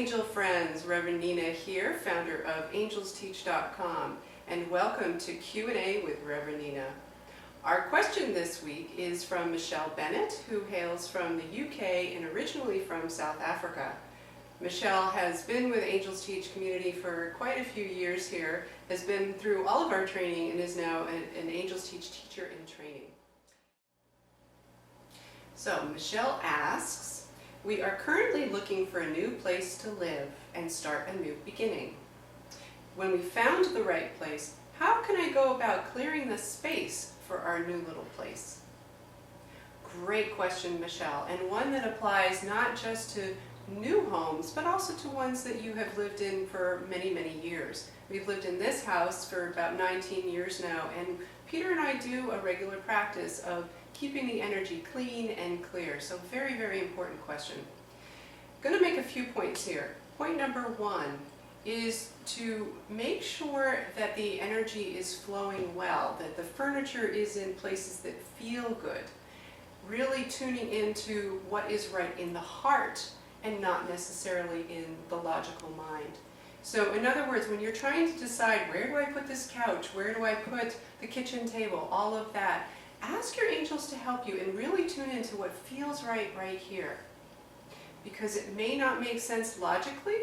angel friends, Reverend Nina here, founder of AngelsTeach.com, and welcome to Q&A with Reverend Nina. Our question this week is from Michelle Bennett, who hails from the UK and originally from South Africa. Michelle has been with AngelsTeach community for quite a few years here, has been through all of our training, and is now an AngelsTeach teacher in training. So Michelle asks, we are currently looking for a new place to live and start a new beginning. When we found the right place, how can I go about clearing the space for our new little place? Great question, Michelle, and one that applies not just to new homes, but also to ones that you have lived in for many, many years. We've lived in this house for about 19 years now, and Peter and I do a regular practice of keeping the energy clean and clear. So very, very important question. I'm going to make a few points here. Point number one is to make sure that the energy is flowing well, that the furniture is in places that feel good. Really tuning into what is right in the heart and not necessarily in the logical mind. So in other words, when you're trying to decide, where do I put this couch, where do I put the kitchen table, all of that, ask your angels to help you and really tune into what feels right here. Because it may not make sense logically,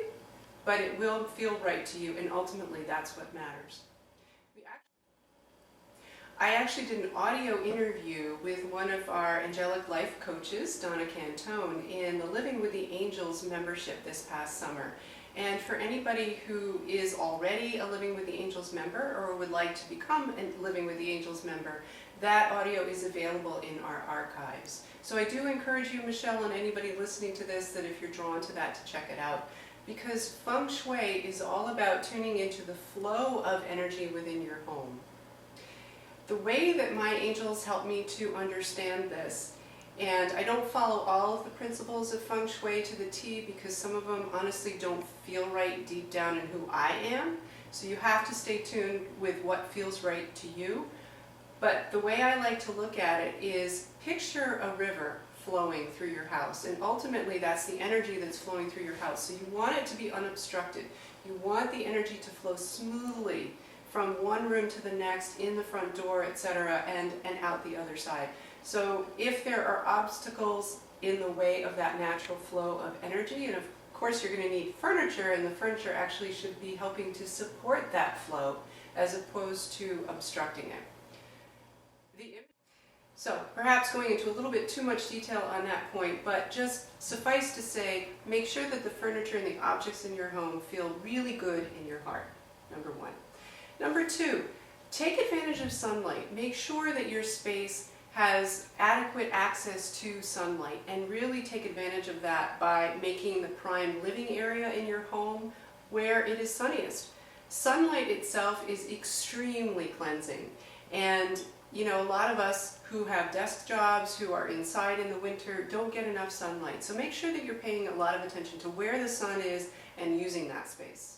but it will feel right to you, and ultimately that's what matters. I actually did an audio interview with one of our angelic life coaches, Donna Cantone, in the Living with the Angels membership this past summer. And for anybody who is already a Living with the Angels member or would like to become a Living with the Angels member, that audio is available in our archives. So I do encourage you, Michelle, and anybody listening to this, that if you're drawn to that, to check it out. Because Feng Shui is all about tuning into the flow of energy within your home. The way that my angels help me to understand this, and I don't follow all of the principles of Feng Shui to the T because some of them honestly don't feel right deep down in who I am. So you have to stay tuned with what feels right to you. But the way I like to look at it is picture a river flowing through your house, and ultimately that's the energy that's flowing through your house. So you want it to be unobstructed. You want the energy to flow smoothly from one room to the next, in the front door, etc., and out the other side. So if there are obstacles in the way of that natural flow of energy, and of course you're going to need furniture, and the furniture actually should be helping to support that flow as opposed to obstructing it. So perhaps going into a little bit too much detail on that point, but just suffice to say, make sure that the furniture and the objects in your home feel really good in your heart, number one. Number two, take advantage of sunlight. Make sure that your space has adequate access to sunlight, and really take advantage of that by making the prime living area in your home where it is sunniest. Sunlight itself is extremely cleansing, and you know, a lot of us who have desk jobs, who are inside in the winter, don't get enough sunlight. So make sure that you're paying a lot of attention to where the sun is and using that space.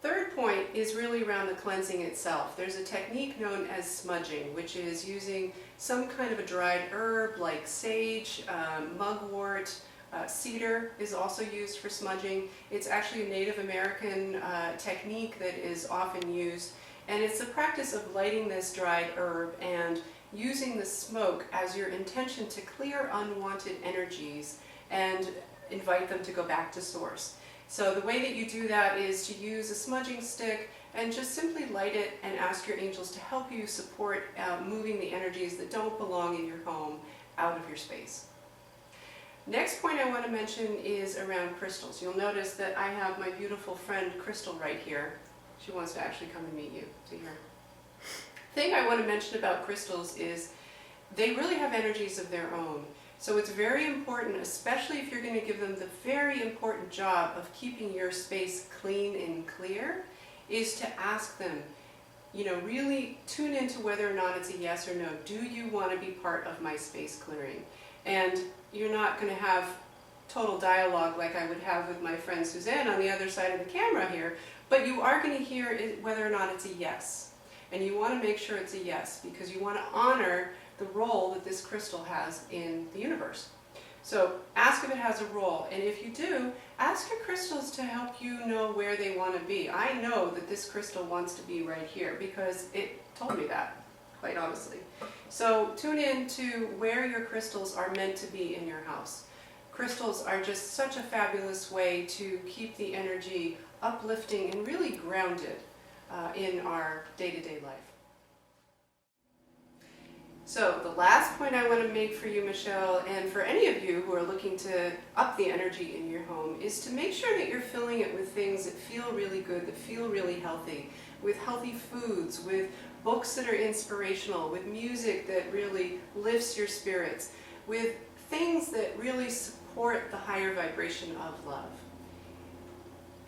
Third point is really around the cleansing itself. There's a technique known as smudging, which is using some kind of a dried herb like sage, mugwort, cedar is also used for smudging. It's actually a Native American technique that is often used. And it's the practice of lighting this dried herb and using the smoke as your intention to clear unwanted energies and invite them to go back to source. So the way that you do that is to use a smudging stick and just simply light it and ask your angels to help you support moving the energies that don't belong in your home out of your space. Next point I want to mention is around crystals. You'll notice that I have my beautiful friend Crystal right here. She wants to actually come and meet you. See her. The thing I want to mention about crystals is they really have energies of their own. So it's very important, especially if you're going to give them the very important job of keeping your space clean and clear, is to ask them, you know, really tune into whether or not it's a yes or no. Do you want to be part of my space clearing? And you're not going to have total dialogue like I would have with my friend Suzanne on the other side of the camera here, but you are going to hear whether or not it's a yes. And you want to make sure it's a yes, because you want to honor the role that this crystal has in the universe. So ask if it has a role, and if you do, ask your crystals to help you know where they want to be. I know that this crystal wants to be right here because it told me that, quite honestly. So tune in to where your crystals are meant to be in your house. Crystals are just such a fabulous way to keep the energy uplifting and really grounded in our day-to-day life. So the last point I want to make for you, Michelle, and for any of you who are looking to up the energy in your home, is to make sure that you're filling it with things that feel really good, that feel really healthy, with healthy foods, with books that are inspirational, with music that really lifts your spirits, with things that really support the higher vibration of love.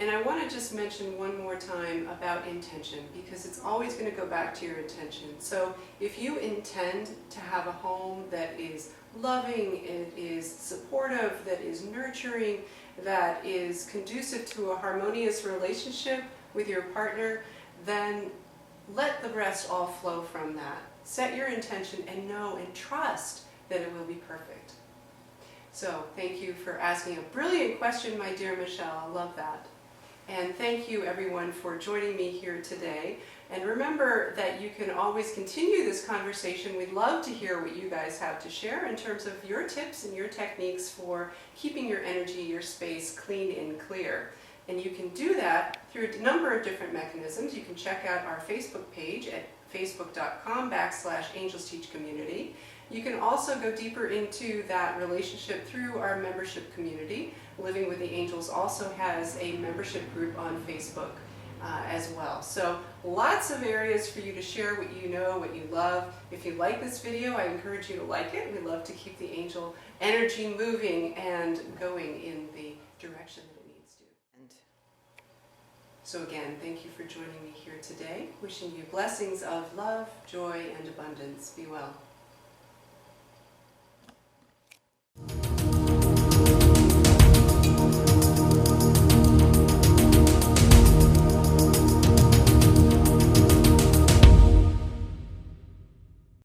And I want to just mention one more time about intention, because it's always going to go back to your intention. So if you intend to have a home that is loving, it is supportive, that is nurturing, that is conducive to a harmonious relationship with your partner, then let the rest all flow from that. Set your intention and know and trust that it will be perfect. So thank you for asking a brilliant question, my dear Michelle. I love that. And thank you everyone for joining me here today. And remember that you can always continue this conversation. We'd love to hear what you guys have to share in terms of your tips and your techniques for keeping your energy, your space clean and clear. And you can do that through a number of different mechanisms. You can check out our Facebook page at facebook.com/AngelsTeach community. You can also go deeper into that relationship through our membership community. Living with the Angels also has a membership group on Facebook as well. So lots of areas for you to share what you know, what you love. If you like this video, I encourage you to like it. We love to keep the angel energy moving and going in the direction that it needs to. So again, thank you for joining me here today. Wishing you blessings of love, joy, and abundance. Be well.